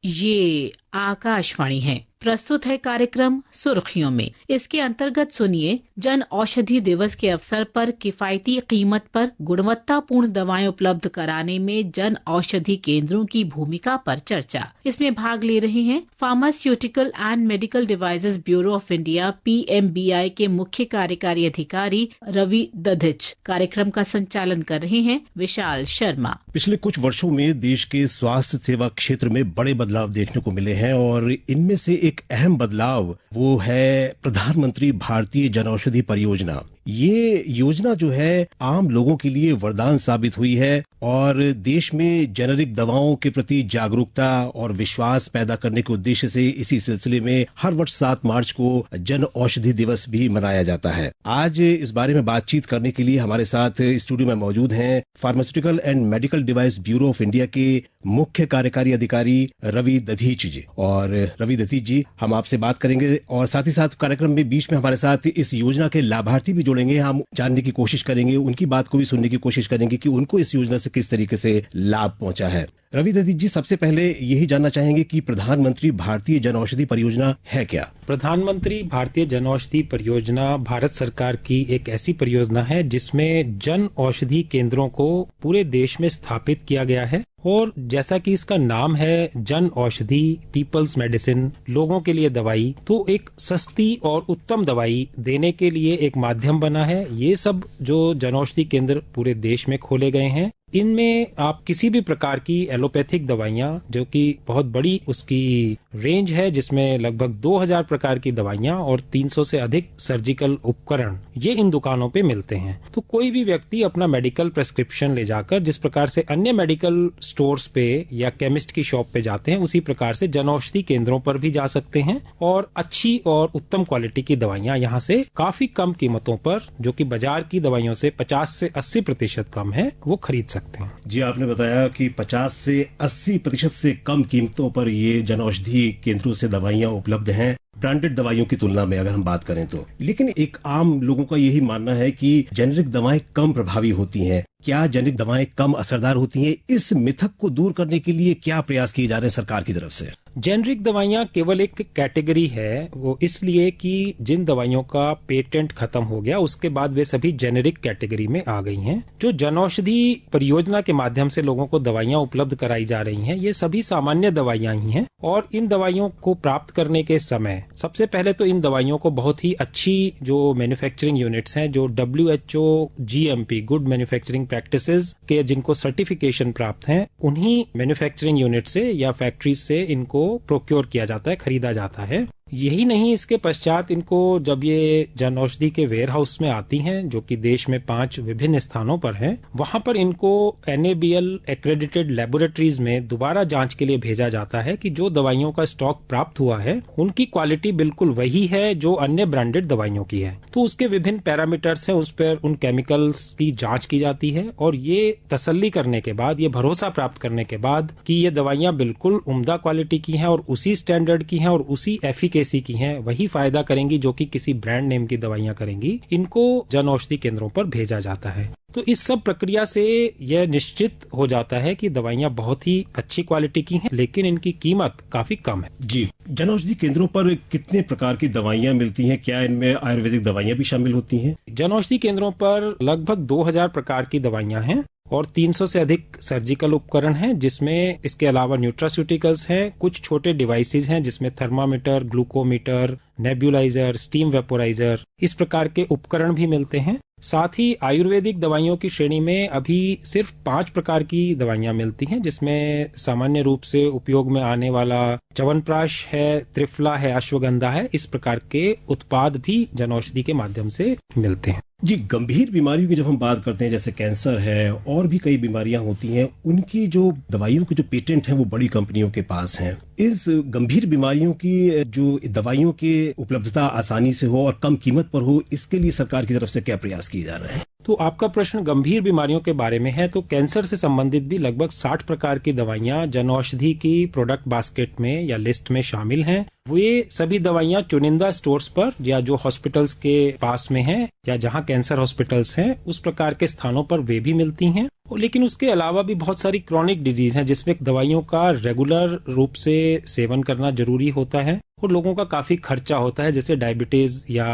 ये आकाशवाणी है। प्रस्तुत है कार्यक्रम सुर्खियों में। इसके अंतर्गत सुनिए, जन औषधि दिवस के अवसर पर किफायती कीमत पर गुणवत्तापूर्ण दवाएं उपलब्ध कराने में जन औषधि केंद्रों की भूमिका पर चर्चा। इसमें भाग ले रहे हैं pharmaceutical and medical devices bureau of India PMBI के मुख्य कार्यकारी अधिकारी रवि दधिच। कार्यक्रम का संचालन कर रहे हैं विशाल शर्मा। पिछले कुछ वर्षों में देश के स्वास्थ्य सेवा क्षेत्र में बड़े बदलाव देखने को मिले हैं और इनमें से एक अहम बदलाव वो है प्रधानमंत्री भारतीय जनऔषधि परियोजना। ये योजना जो है आम लोगों के लिए वरदान साबित हुई है और देश में जेनेरिक दवाओं के प्रति जागरूकता और विश्वास पैदा करने के उद्देश्य से इसी सिलसिले में हर वर्ष 7 मार्च को जन औषधि दिवस भी मनाया जाता है। आज इस बारे में बातचीत करने के लिए हमारे साथ स्टूडियो में मौजूद हैं pharmaceutical and medical device bureau of India के मुख्य कार्यकारी अधिकारी रवि दधीच जी। और रवि दधीच जी, हम आपसे बात करेंगे और साथ ही साथ कार्यक्रम में बीच में हमारे साथ इस योजना के लाभार्थी भी जोड़ेंगे। हम जानने की कोशिश करेंगे, उनकी बात को भी सुनने की कोशिश करेंगे कि उनको इस योजना से किस तरीके से लाभ पहुंचा है। रवि दधीच जी, सबसे पहले यही जानना चाहेंगे कि प्रधानमंत्री भारतीय जनऔषधि परियोजना है क्या? प्रधानमंत्री भारतीय जनऔषधि परियोजना भारत सरकार की एक ऐसी परियोजना है जिसमें जन औषधि केंद्रों को पूरे देश में स्थापित किया गया है। और जैसा कि इसका नाम है जन औषधि, पीपल्स मेडिसिन, लोगों के लिए दवाई, तो एक सस्ती और उत्तम दवाई देने के लिए एक माध्यम बना है। ये सब जो जन औषधि केंद्र पूरे देश में खोले गए हैं, इनमें आप किसी भी प्रकार की एलोपैथिक दवाइयां, जो कि बहुत बड़ी उसकी रेंज है, जिसमें लगभग 2000 प्रकार की दवाइयां और 300 से अधिक सर्जिकल उपकरण, ये इन दुकानों पे मिलते हैं। तो कोई भी व्यक्ति अपना मेडिकल प्रेस्क्रिप्शन ले जाकर, जिस प्रकार से अन्य मेडिकल स्टोर्स पे या केमिस्ट की शॉप पे जाते हैं, उसी प्रकार से जनऔषधि केंद्रों पर भी जा सकते हैं और अच्छी और उत्तम क्वालिटी की दवाइयां यहाँ से काफी कम कीमतों पर, जो कि बाजार की दवाइयों से 50 से 80% कम है, वो खरीद सकते हैं। जी, आपने बताया कि 50 से 80% से कम कीमतों पर ये जनऔषधि केंद्रों से दवाइयां उपलब्ध हैं, ब्रांडेड दवाइयों की तुलना में अगर हम बात करें तो। लेकिन एक आम लोगों का यही मानना है कि जेनेरिक दवाएं कम प्रभावी होती हैं। क्या जेनेरिक दवाएं कम असरदार होती हैं? इस मिथक को दूर करने के लिए क्या प्रयास किए जा रहे हैं सरकार की तरफ से? जेनेरिक दवाइयां केवल एक कैटेगरी है, वो इसलिए कि जिन दवाइयों का पेटेंट खत्म हो गया उसके बाद वे सभी जेनेरिक कैटेगरी में आ गई हैं। जो जनऔषधि परियोजना के माध्यम से लोगों को दवाइयां उपलब्ध कराई जा रही हैं, ये सभी सामान्य दवाइयां ही हैं। और इन दवाइयों को प्राप्त करने के समय सबसे पहले तो इन दवाइयों को बहुत ही अच्छी जो मैन्युफैक्चरिंग यूनिट्स हैं, जो WHO GMP good manufacturing practices के जिनको सर्टिफिकेशन प्राप्त हैं, उन्हीं मैन्युफैक्चरिंग यूनिट से या फैक्ट्रीज से इनको प्रोक्योर किया जाता है, खरीदा जाता है। यही नहीं, इसके पश्चात इनको जब ये जन औषधि के वेयर हाउस में आती हैं, जो कि देश में 5 विभिन्न स्थानों पर हैं, वहां पर इनको NABL एक्रेडिटेड लेबोरेटरीज में दोबारा जांच के लिए भेजा जाता है कि जो दवाइयों का स्टॉक प्राप्त हुआ है उनकी क्वालिटी बिल्कुल वही है जो अन्य ब्रांडेड दवाइयों की है। तो उसके विभिन्न पैरामीटर्स हैं, उस पर उन केमिकल्स की जांच की जाती है और ये तसल्ली करने के बाद, ये भरोसा प्राप्त करने के बाद कि ये दवाइयां बिल्कुल उम्दा क्वालिटी की हैं और उसी स्टैंडर्ड की हैं और उसी एफिकेसी की हैं, वही फायदा करेंगी जो कि किसी ब्रांड नेम की दवाइयां करेंगी, इनको जन औषधि केंद्रों पर भेजा जाता है। तो इस सब प्रक्रिया से यह निश्चित हो जाता है कि दवाइयां बहुत ही अच्छी क्वालिटी की हैं, लेकिन इनकी कीमत काफी कम है। जी, जनऔषधि केंद्रों पर कितने प्रकार की दवाइयां मिलती हैं? क्या इनमें आयुर्वेदिक दवाइयां भी शामिल होती हैं? जनऔषधि केंद्रों पर लगभग 2000 प्रकार की दवाइयां हैं और 300 से अधिक सर्जिकल उपकरण हैं, जिसमें इसके अलावा न्यूट्रास्यूटिकल्स हैं, कुछ छोटे डिवाइसेज हैं जिसमें thermometer, glucometer, nebuliser, steam vaporiser, इस प्रकार के उपकरण भी मिलते हैं। साथ ही आयुर्वेदिक दवाइयों की श्रेणी में अभी सिर्फ 5 प्रकार की दवाइयां मिलती हैं, जिसमें सामान्य रूप से उपयोग में आने वाला च्यवनप्राश है, त्रिफला है, अश्वगंधा है, इस प्रकार के उत्पाद भी जनऔषधि के माध्यम से मिलते हैं। जी, गंभीर बीमारियों की जब हम बात करते हैं, जैसे कैंसर है और भी कई बीमारियां होती हैं, उनकी जो दवाइयों के जो पेटेंट हैं वो बड़ी कंपनियों के पास हैं। इस गंभीर बीमारियों की जो दवाइयों की उपलब्धता आसानी से हो और कम कीमत पर हो, इसके लिए सरकार की तरफ से क्या प्रयास किए जा रहे हैं? तो आपका प्रश्न गंभीर बीमारियों के बारे में है, तो कैंसर से संबंधित भी लगभग 60 प्रकार की दवाइयां जनऔषधि की प्रोडक्ट बास्केट में या लिस्ट में शामिल हैं वे सभी दवाइयां चुनिंदा स्टोर्स पर या जो हॉस्पिटल्स के पास में हैं या जहां कैंसर हॉस्पिटल्स हैं उस प्रकार के स्थानों पर वे भी मिलती हैं। लेकिन उसके अलावा भी बहुत सारी क्रॉनिक डिजीज हैं जिसमें दवाइयों का रेगुलर रूप से सेवन करना जरूरी होता है और लोगों का काफी खर्चा होता है, जैसे डायबिटीज या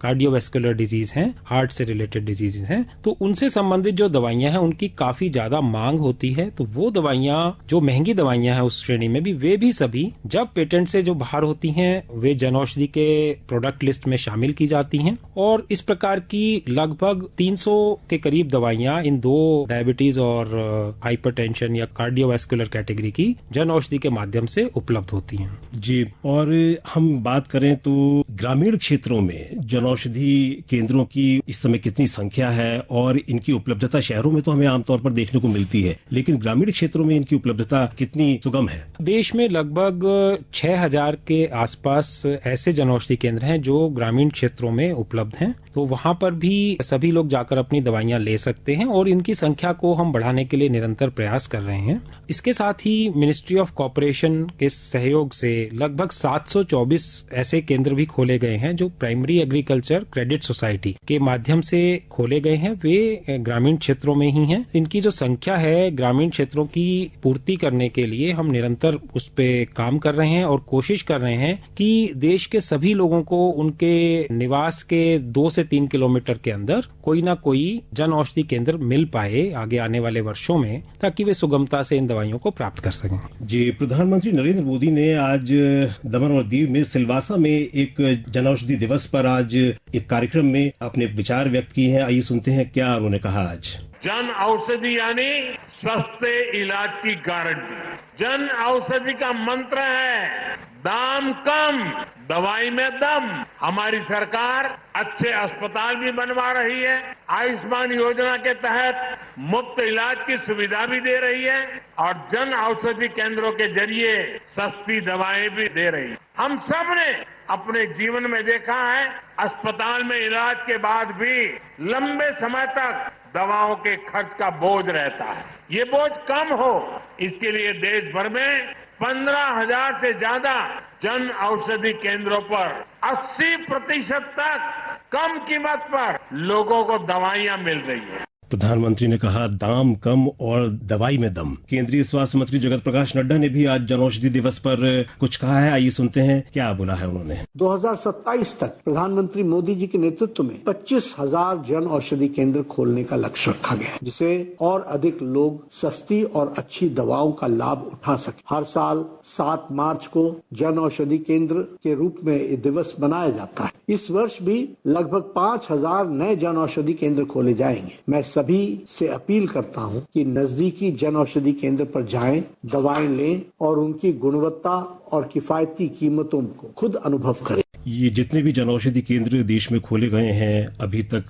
कार्डियोवैस्कुलर डिजीज हैं, हार्ट से रिलेटेड डिजीज हैं। तो उनसे संबंधित जो दवाइयां हैं उनकी काफी ज्यादा मांग होती है। तो वो दवाइयां जो महंगी दवाइयां हैं उस श्रेणी में भी वे भी सभी जब पेटेंट से जो बाहर होती हैं वे जन औषधि के प्रोडक्ट लिस्ट में शामिल की जाती हैं। और इस प्रकार की लगभग 300 के करीब दवाइयां इन दो डायबिटीज और हाइपरटेंशन या कार्डियोवैस्कुलर कैटेगरी की जन औषधि के माध्यम से उपलब्ध होती हैं। जी, और हम बात करें तो ग्रामीण क्षेत्रों में जनौषधि केंद्रों की इस समय कितनी संख्या है और इनकी उपलब्धता शहरों में तो हमें आमतौर पर देखने को मिलती है, लेकिन ग्रामीण क्षेत्रों में इनकी उपलब्धता कितनी सुगम है? देश में लगभग 6000 के आसपास ऐसे जनौषधि केंद्र हैं जो ग्रामीण क्षेत्रों में उपलब्ध हैं। तो वहां पर भी सभी लोग जाकर अपनी दवाइयां ले सकते हैं और इनकी संख्या को हम बढ़ाने के लिए निरंतर प्रयास कर रहे हैं। इसके साथ ही मिनिस्ट्री ऑफ कॉर्पोरेशन के सहयोग से लगभग 724 ऐसे केंद्र भी खोले गए हैं जो प्राइमरी एग्रीकल्चर क्रेडिट सोसाइटी के माध्यम से खोले गए हैं। वे ग्रामीण क्षेत्रों में ही हैं। इनकी जो संख्या है ग्रामीण क्षेत्रों की पूर्ति करने के लिए हम निरंतर उस पे काम कर रहे हैं और कोशिश कर रहे हैं कि देश के सभी लोगों को उनके निवास के 2 से 3 किलोमीटर के अंदर कोई ना कोई जन औषधि केंद्र मिल पाए आगे आने वाले वर्षों में, ताकि वे सुगमता से इन दवाइयों को प्राप्त कर सकें। जी, प्रधानमंत्री नरेंद्र मोदी ने आज दमन और दीव में सिलवासा में एक जनौषधि दिवस पर आज एक कार्यक्रम में अपने विचार व्यक्त किए हैं। आइए सुनते हैं क्या उन्होंने कहा आज। जन औषधि यानी सस्ते इलाज की गारंटी। जन औषधि का मंत्र है दाम कम दवाई में दम। हमारी सरकार अच्छे अस्पताल भी बनवा रही है, आयुष्मान योजना के तहत मुफ्त इलाज की सुविधा भी दे रही है और जन औषधि केंद्रों के जरिए सस्ती दवाएं भी दे रही है। हम सब ने अपने जीवन में देखा है अस्पताल में इलाज के बाद भी लंबे समय तक दवाओं के खर्च का बोझ रहता है। ये बोझ कम हो इसके लिए देश भर में 15,000 से ज्यादा जन औषधि केंद्रों पर 80% तक कम कीमत पर लोगों को दवाइयां मिल रही है। प्रधानमंत्री ने कहा दाम कम और दवाई में दम। केंद्रीय स्वास्थ्य मंत्री जगत प्रकाश नड्डा ने भी आज जनौषधि दिवस पर कुछ कहा है। आइए सुनते हैं क्या बोला है उन्होंने। 2027 तक प्रधानमंत्री मोदी जी के नेतृत्व में 25,000 जन औषधि केंद्र खोलने का लक्ष्य रखा गया है, जिसे और अधिक लोग सस्ती और अच्छी दवाओं का लाभ उठा सके। हर साल 7 मार्च को जन औषधि केंद्र के रूप में ये दिवस मनाया जाता है। इस वर्ष भी लगभग 5,000 नए जन औषधि केंद्र खोले जाएंगे। मैं सभी से अपील करता हूं कि नजदीकी जन औषधि केंद्र पर जाएं, दवाएं लें और उनकी गुणवत्ता और किफायती कीमतों को खुद अनुभव करें। ये जितने भी जनौषधि केंद्र देश में खोले गए हैं अभी तक,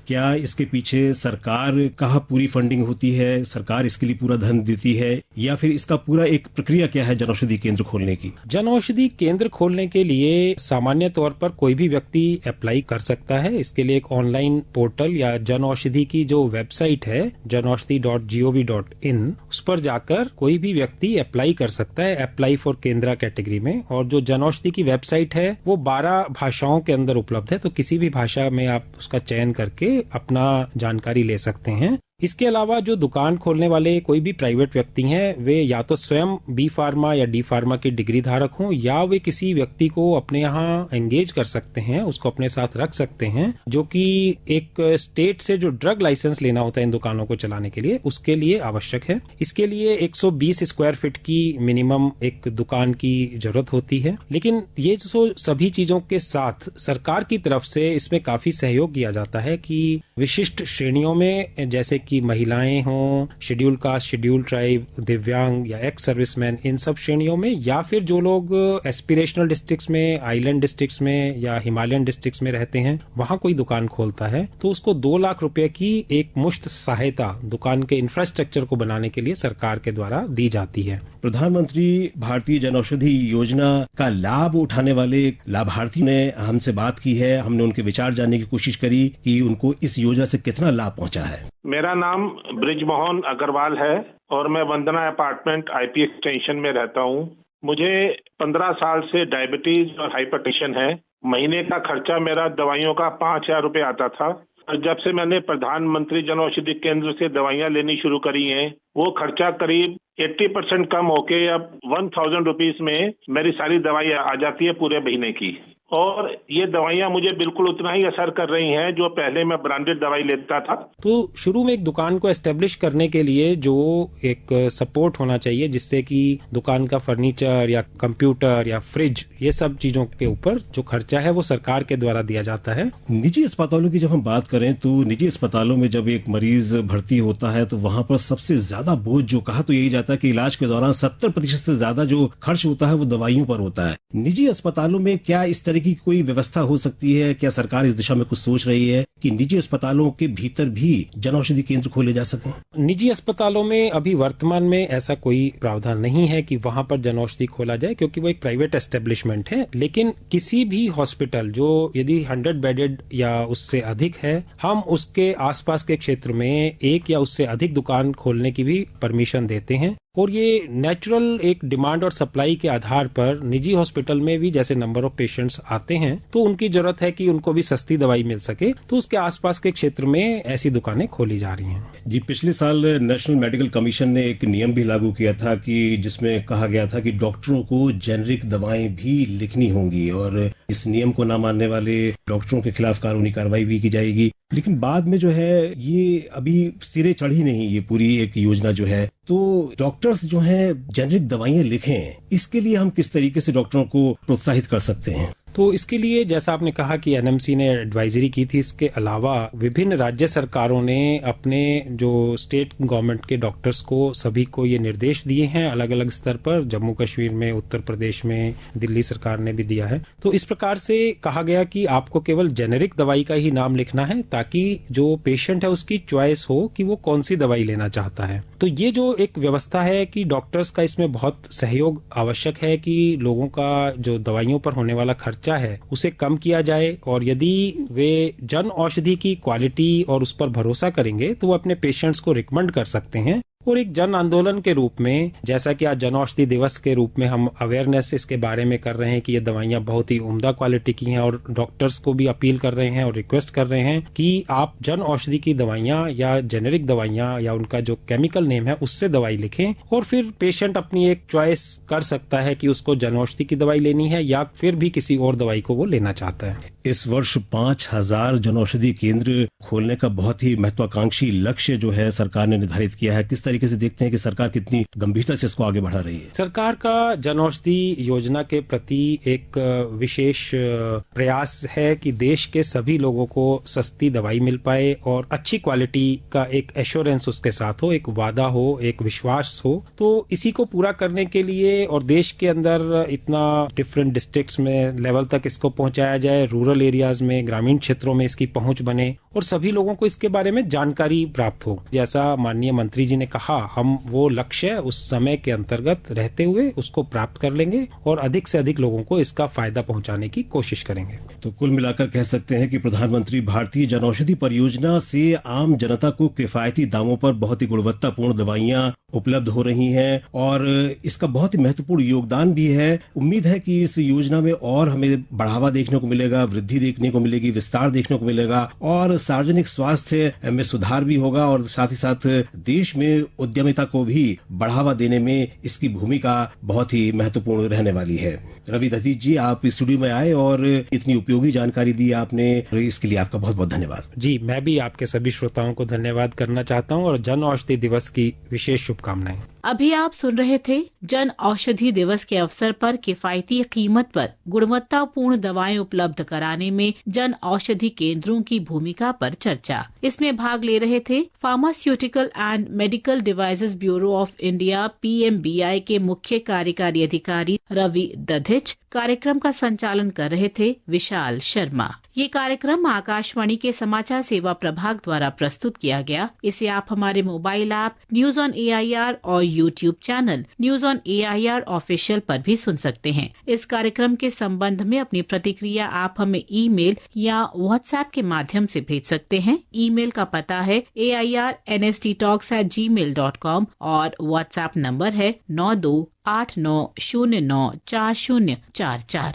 क्या इसके पीछे सरकार का पूरी फंडिंग होती है, सरकार इसके लिए पूरा धन देती है, या फिर इसका पूरा एक प्रक्रिया क्या है जनौषधि केंद्र खोलने की? जनौषधि केंद्र खोलने के लिए सामान्य तौर पर कोई भी व्यक्ति अप्लाई कर सकता है। इसके लिए एक ऑनलाइन पोर्टल या जनौषधि की जो वेबसाइट है janaushadhi.gov.in, उस पर जाकर कोई भी व्यक्ति अप्लाई कर सकता है, अप्लाई फॉर केंद्रा कैटेगरी में। और जो जनौषधि की वेबसाइट है वो 12 भाषाओं के अंदर उपलब्ध है, तो किसी भी भाषा में आप उसका चयन करके अपना जानकारी ले सकते हैं। इसके अलावा जो दुकान खोलने वाले कोई भी प्राइवेट व्यक्ति हैं, वे या तो स्वयं बी फार्मा या डी फार्मा के डिग्री धारक हों, या वे किसी व्यक्ति को अपने यहाँ एंगेज कर सकते हैं, उसको अपने साथ रख सकते हैं, जो कि एक स्टेट से जो ड्रग लाइसेंस लेना होता है इन दुकानों को चलाने के लिए, उसके लिए आवश्यक है। इसके लिए 120 स्क्वायर फीट की मिनिमम एक दुकान की जरूरत होती है। लेकिन ये जो सभी चीजों के साथ सरकार की तरफ से इसमें काफी सहयोग किया जाता है कि विशिष्ट श्रेणियों में, जैसे कि महिलाएं हों, शेड्यूल कास्ट, शेड्यूल ट्राइब, दिव्यांग या एक्स सर्विसमैन, इन सब श्रेणियों में, या फिर जो लोग एस्पिरेशनल डिस्ट्रिक्ट्स में, आइलैंड डिस्ट्रिक्ट्स में या हिमालयन डिस्ट्रिक्ट्स में रहते हैं, वहां कोई दुकान खोलता है तो उसको 2 लाख रुपए की एक मुश्त सहायता दुकान के इंफ्रास्ट्रक्चर को बनाने के लिए सरकार के द्वारा दी जाती है। प्रधानमंत्री भारतीय जनौषधि योजना का लाभ उठाने वाले लाभार्थी ने हमसे बात की है। हमने उनके विचार जानने की कोशिश करी कि उनको इस योजना से कितना लाभ पहुंचा है। मेरा नाम ब्रिजमोहन अग्रवाल है और मैं वंदना अपार्टमेंट आईपी एक्सटेंशन में रहता हूँ। मुझे 15 साल से डायबिटीज और हाइपरटेंशन है। महीने का खर्चा मेरा दवाइयों का 5,000 रुपए आता था। और जब से मैंने प्रधानमंत्री जन औषधि केंद्र से दवाइयाँ लेनी शुरू करी हैं, वो खर्चा करीब 80% कम होके अब 1,000 रुपीज में मेरी सारी दवाई आ जाती है पूरे महीने की। और ये दवाइयाँ मुझे बिल्कुल उतना ही असर कर रही हैं जो पहले मैं ब्रांडेड दवाई लेता था। तो शुरू में एक दुकान को एस्टेब्लिश करने के लिए जो एक सपोर्ट होना चाहिए, जिससे कि दुकान का फर्नीचर या कंप्यूटर या फ्रिज, ये सब चीजों के ऊपर जो खर्चा है वो सरकार के द्वारा दिया जाता है। निजी अस्पतालों की जब हम बात करें तो निजी अस्पतालों में जब एक मरीज भर्ती होता है तो वहां पर सबसे ज्यादा बोझ जो कहा तो यही जाता है कि इलाज के दौरान 70% से ज्यादा जो खर्च होता है वो दवाइयों पर होता है। निजी अस्पतालों में क्या इस तरह की कोई व्यवस्था हो सकती है? क्या सरकार इस दिशा में कुछ सोच रही है कि निजी अस्पतालों के भीतर भी जन औषधि केंद्र खोले जा सकें? निजी अस्पतालों में अभी वर्तमान में ऐसा कोई प्रावधान नहीं है कि वहां पर जन औषधि खोला जाए, क्योंकि वो एक प्राइवेट एस्टेब्लिशमेंट है। लेकिन किसी भी हॉस्पिटल जो यदि 100 बेडेड या उससे अधिक है, हम उसके आसपास के क्षेत्र में एक या उससे अधिक दुकान खोलने की भी परमिशन देते हैं। और ये नेचुरल एक डिमांड और सप्लाई के आधार पर निजी हॉस्पिटल में भी जैसे नंबर ऑफ पेशेंट्स आते हैं तो उनकी जरूरत है कि उनको भी सस्ती दवाई मिल सके, तो उसके आसपास के क्षेत्र में ऐसी दुकानें खोली जा रही हैं। जी, पिछले साल नेशनल मेडिकल कमीशन ने एक नियम भी लागू किया था कि जिसमें कहा गया था कि डॉक्टरों को जेनरिक दवाएं भी लिखनी होंगी और इस नियम को न मानने वाले डॉक्टरों के खिलाफ कानूनी कार्रवाई भी की जाएगी। लेकिन बाद में जो है ये अभी सिरे चढ़ी नहीं ये पूरी एक योजना जो है। तो डॉक्टर्स जो है जेनरिक दवाइयां लिखें, इसके लिए हम किस तरीके से डॉक्टरों को प्रोत्साहित कर सकते हैं? तो इसके लिए जैसा आपने कहा कि एनएमसी ने एडवाइजरी की थी, इसके अलावा विभिन्न राज्य सरकारों ने अपने जो स्टेट गवर्नमेंट के डॉक्टर्स को सभी को ये निर्देश दिए हैं अलग अलग स्तर पर। जम्मू कश्मीर में, उत्तर प्रदेश में, दिल्ली सरकार ने भी दिया है। तो इस प्रकार से कहा गया कि आपको केवल जेनेरिक दवाई का ही नाम लिखना है ताकि जो पेशेंट है उसकी चॉइस हो कि वो कौन सी दवाई लेना चाहता है। तो ये जो एक व्यवस्था है कि डॉक्टर्स का इसमें बहुत सहयोग आवश्यक है कि लोगों का जो दवाइयों पर होने वाला खर्चा है उसे कम किया जाए, और यदि वे जन औषधि की क्वालिटी और उस पर भरोसा करेंगे तो वो अपने पेशेंट्स को रिकमेंड कर सकते हैं। और एक जन आंदोलन के रूप में, जैसा कि आज जन औषधि दिवस के रूप में हम अवेयरनेस इसके बारे में कर रहे हैं कि ये दवाइयां बहुत ही उम्दा क्वालिटी की हैं, और डॉक्टर्स को भी अपील कर रहे हैं और रिक्वेस्ट कर रहे हैं कि आप जन औषधि की दवाइयां या जेनेरिक दवाइयां या उनका जो केमिकल नेम है उससे दवाई लिखें, और फिर पेशेंट अपनी एक चॉइस कर सकता है कि उसको जन औषधि की दवाई लेनी है या फिर भी किसी और दवाई को वो लेना चाहता है। इस वर्ष 5,000 जन औषधि केंद्र खोलने का बहुत ही महत्वाकांक्षी लक्ष्य जो है सरकार ने निर्धारित किया है। किस तरीके से देखते हैं कि सरकार कितनी गंभीरता से इसको आगे बढ़ा रही है? सरकार का जन औषधि योजना के प्रति एक विशेष प्रयास है कि देश के सभी लोगों को सस्ती दवाई मिल पाए और अच्छी क्वालिटी का एक एश्योरेंस उसके साथ हो, एक वादा हो, एक विश्वास हो। तो इसी को पूरा करने के लिए और देश के अंदर इतना डिफरेंट डिस्ट्रिक्ट्स में लेवल तक इसको पहुंचाया जाए, रूरल एरियाज में, ग्रामीण क्षेत्रों में इसकी पहुंच बने और सभी लोगों को इसके बारे में जानकारी प्राप्त हो। जैसा माननीय मंत्री जी ने कहा, हम वो लक्ष्य उस समय के अंतर्गत रहते हुए उसको प्राप्त कर लेंगे और अधिक से अधिक लोगों को इसका फायदा पहुंचाने की कोशिश करेंगे। तो कुल मिलाकर कह सकते हैं कि प्रधानमंत्री भारतीय जनऔषधि परियोजना से आम जनता को किफायती दामों पर बहुत ही गुणवत्तापूर्ण दवाइयां उपलब्ध हो रही हैं और इसका बहुत ही महत्वपूर्ण योगदान भी है। उम्मीद है कि इस योजना में और हमें बढ़ावा देखने को मिलेगा, वृद्धि देखने को मिलेगी, विस्तार देखने को मिलेगा और सार्वजनिक स्वास्थ्य में सुधार भी होगा और साथ ही साथ देश में उद्यमिता को भी बढ़ावा देने में इसकी भूमिका बहुत ही महत्वपूर्ण रहने वाली है। रवि दधीच जी, आप स्टूडियो में आए और इतनी उपयोगी जानकारी दी आपने, इसके लिए आपका बहुत बहुत धन्यवाद। जी, मैं भी आपके सभी श्रोताओं को धन्यवाद करना चाहता हूं और जन औषधि दिवस की विशेष शुभकामनाएं। अभी आप सुन रहे थे जन औषधि दिवस के अवसर पर किफायती कीमत पर गुणवत्तापूर्ण दवाएं उपलब्ध कराने में जन औषधि केंद्रों की भूमिका पर चर्चा। इसमें भाग ले रहे थे pharmaceutical and medical devices bureau of India PMBI के मुख्य कार्यकारी अधिकारी रवि दधिच। कार्यक्रम का संचालन कर रहे थे विशाल शर्मा। ये कार्यक्रम आकाशवाणी के समाचार सेवा प्रभाग द्वारा प्रस्तुत किया गया। इसे आप हमारे mobile app news on AIR और YouTube channel news on AIR official पर भी सुन सकते हैं। इस कार्यक्रम के संबंध में अपनी प्रतिक्रिया आप हमें ईमेल या WhatsApp के माध्यम से भेज सकते हैं। ईमेल का पता है AIRNSTtalks@gmail.com और WhatsApp नंबर है 9289094044।